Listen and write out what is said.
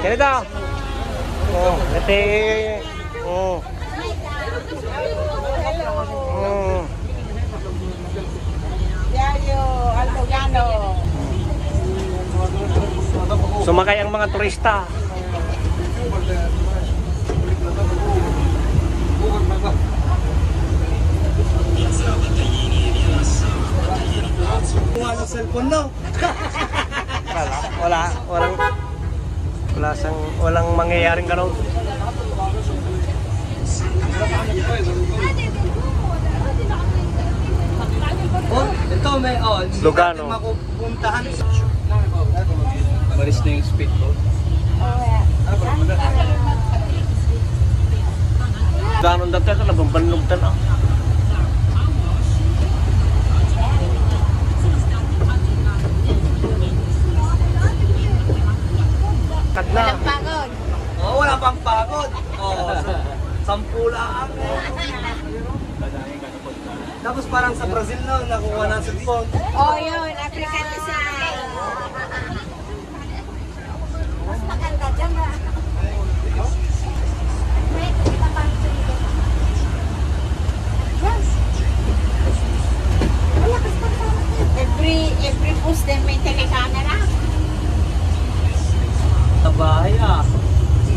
Ganito. Oh, ito. Oh. Oh. Diario, Altogano. Sumakay ang mga turista. Kuha sa cellphone, no? Walang mangyayaring ganun. Oh, ito may Lugano. Makupuntahan. Maris na yung speedboat. Ganon dati ka nabambanlog ta na. Kadna. Walang pagod. Oh, wala pang pagod. Oh, sampulaan. Tapos parang sa Brazil na, nakuha na sa cellphone. Oh, yun. African design. Mas maganda dyan ba? Every post din may telecamera. Tabaya.